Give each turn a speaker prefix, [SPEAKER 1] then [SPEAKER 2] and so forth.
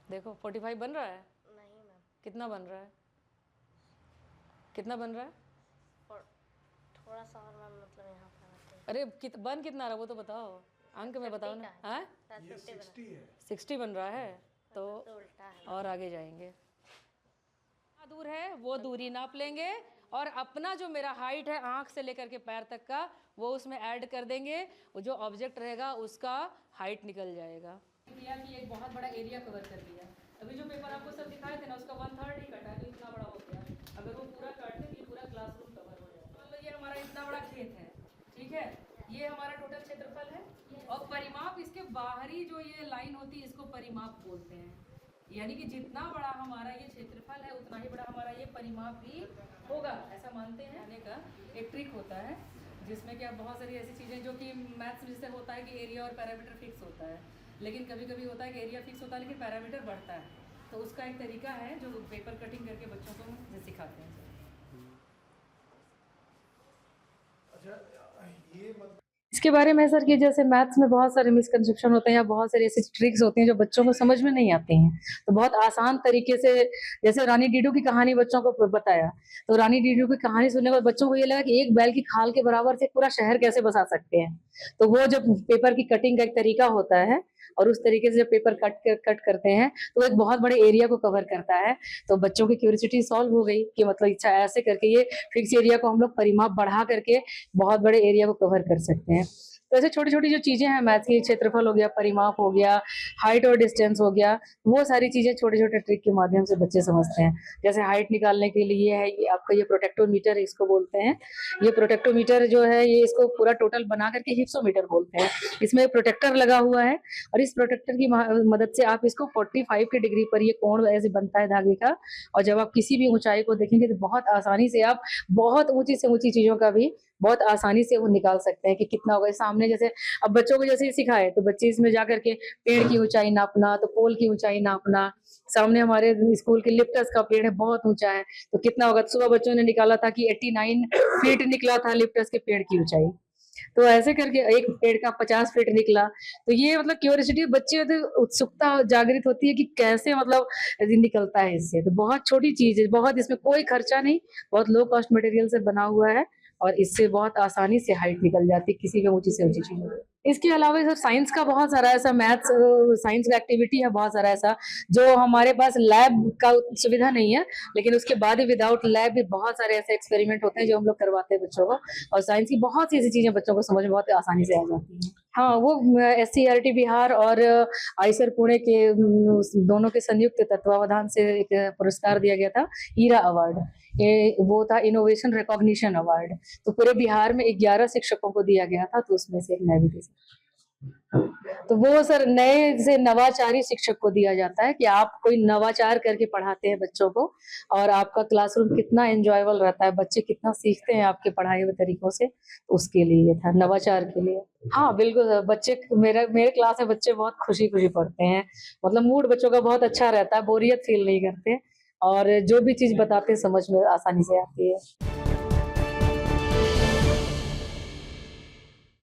[SPEAKER 1] देखो 45 बन रहा है?
[SPEAKER 2] नहीं मैम।
[SPEAKER 1] कितना बन रहा है? कितना बन रहा है?
[SPEAKER 2] और थोड़ा सा और मैम, मतलब यहाँ पर
[SPEAKER 1] अरे बन कितना रहा वो तो बताओ, अंक में बताओ ना। हाँ,
[SPEAKER 3] ये 60 है।
[SPEAKER 1] 60 बन रहा है तो
[SPEAKER 2] उल्टा है।
[SPEAKER 1] और आगे जाएंगे। कितना दूर है वो दूरी नाप लेंगे और अपना जो मेरा हाइट है आंख से लेकर के पैर तक का वो उसमें ऐड कर देंगे, वो जो ऑब्जेक्ट रहेगा उसका हाइट निकल जाएगा। किया कि एक बहुत बड़ा एरिया कवर कर दिया। अभी जो पेपर आपको सब दिखाए थे ना उसका 1/3 ही कटा है तो इतना बड़ा हो गया। अगर वो पूरा काट दे तो ये पूरा क्लासरूम कवर हो जाएगा। मतलब ये हमारा इतना बड़ा खेत है, ठीक है, ये हमारा टोटल क्षेत्रफल है और परिमाप इसके बाहरी जो ये लाइन होती है इसको परिमाप बोलते हैं। यानी कि जितना बड़ा हमारा ये क्षेत्रफल है उतना ही बड़ा हमारा ये परिमाप भी होगा, ऐसा मानते हैं। आने का एक ट्रिक होता है जिसमें कि अब बहुत सारी ऐसी चीज़ें जो कि मैथ्स में जैसे होता है कि एरिया और पैरामीटर फिक्स होता है, लेकिन कभी कभी होता है कि एरिया फिक्स होता है लेकिन पैरामीटर बढ़ता है। तो उसका एक तरीका है जो पेपर कटिंग करके बच्चों को सिखाते हैं।
[SPEAKER 3] अच्छा, ये
[SPEAKER 1] इसके बारे में सर कि जैसे मैथ्स में बहुत सारे मिसकंसेप्शन होते हैं या बहुत सारी ऐसी ट्रिक्स होती हैं जो बच्चों को समझ में नहीं आती हैं, तो बहुत आसान तरीके से जैसे रानी डीडू की कहानी बच्चों को बताया, तो रानी डीडू की कहानी सुनने के बाद बच्चों को ये लगा कि एक बैल की खाल के बराबर से पूरा शहर कैसे बसा सकते हैं। तो वो जब पेपर की कटिंग का एक तरीका होता है और उस तरीके से जब पेपर कट करते हैं तो एक बहुत बड़े एरिया को कवर करता है। तो बच्चों की क्यूरियोसिटी सॉल्व हो गई कि मतलब इच्छा ऐसे करके ये फिक्स एरिया को हम लोग परिमाप बढ़ा करके बहुत बड़े एरिया को कवर कर सकते हैं। तो ऐसे छोटी छोटी जो चीजें हैं मैथ्स की, क्षेत्रफल हो गया, परिमाप हो गया, हाइट और डिस्टेंस हो गया, वो सारी चीजें छोटे छोटे ट्रिक के माध्यम से बच्चे समझते हैं। जैसे हाइट निकालने के लिए है ये आपका ये प्रोटेक्टोमीटर इसको बोलते हैं। ये प्रोटेक्टोमीटर जो है ये इसको पूरा टोटल बना करके हिप्सोमीटर बोलते हैं। इसमें प्रोटेक्टर लगा हुआ है और इस प्रोटेक्टर की मदद से आप इसको 45 के डिग्री पर ये कोण ऐसे बनता है धागे का, और जब आप किसी भी ऊंचाई को देखेंगे तो बहुत आसानी से आप बहुत ऊंची से ऊंची चीजों का भी बहुत आसानी से वो निकाल सकते हैं कि कितना होगा। सामने जैसे अब बच्चों को जैसे ही सिखाए तो बच्चे इसमें जाकर के पेड़ की ऊंचाई नापना, तो पोल की ऊंचाई नापना। सामने हमारे स्कूल के लिप्टस का पेड़ है, बहुत ऊंचा है, तो कितना होगा। सुबह बच्चों ने निकाला था कि 89 फीट निकला था लिप्टस के पेड़ की ऊंचाई। तो ऐसे करके एक पेड़ का 50 फीट निकला। तो ये मतलब क्यूरियोसिटी बच्चे तो उत्सुकता जागृत होती है कि कैसे मतलब निकलता है इससे। तो बहुत छोटी चीज है, बहुत इसमें कोई खर्चा नहीं, बहुत लो कॉस्ट मटेरियल से बना हुआ है और इससे बहुत आसानी से हाइट निकल जाती है किसी भी ऊंची से ऊंची चीज। इसके अलावा सर साइंस का बहुत सारा ऐसा मैथ्स साइंस का एक्टिविटी है बहुत सारा ऐसा जो हमारे पास लैब का सुविधा नहीं है, लेकिन उसके बाद ही विदाउट लैब भी बहुत सारे ऐसे एक्सपेरिमेंट होते हैं जो हम लोग करवाते हैं बच्चों को, और साइंस की बहुत सी ऐसी चीजें बच्चों को समझ में बहुत आसानी से आ जाती हैं। हाँ, वो SCERT बिहार और आईसर पुणे के दोनों के संयुक्त तत्वावधान से एक पुरस्कार दिया गया था, हीरा अवार्ड। ये वो था इनोवेशन रिकॉग्निशन अवार्ड। तो पूरे बिहार में 11 शिक्षकों को दिया गया था, तो उसमें से एक मैं भी थी। तो वो सर नए से नवाचारी शिक्षक को दिया जाता है कि आप कोई नवाचार करके पढ़ाते हैं बच्चों को और आपका क्लासरूम कितना एंजॉयबल रहता है, बच्चे कितना सीखते हैं आपके पढ़ाए हुए तरीकों से, तो उसके लिए था, नवाचार के लिए। हाँ बिल्कुल, बच्चे मेरे क्लास में बच्चे बहुत खुशी खुशी पढ़ते हैं, मतलब मूड बच्चों का बहुत अच्छा रहता है, बोरियत फील नहीं करते और जो भी चीज बताते हैं समझ में आसानी से आती है।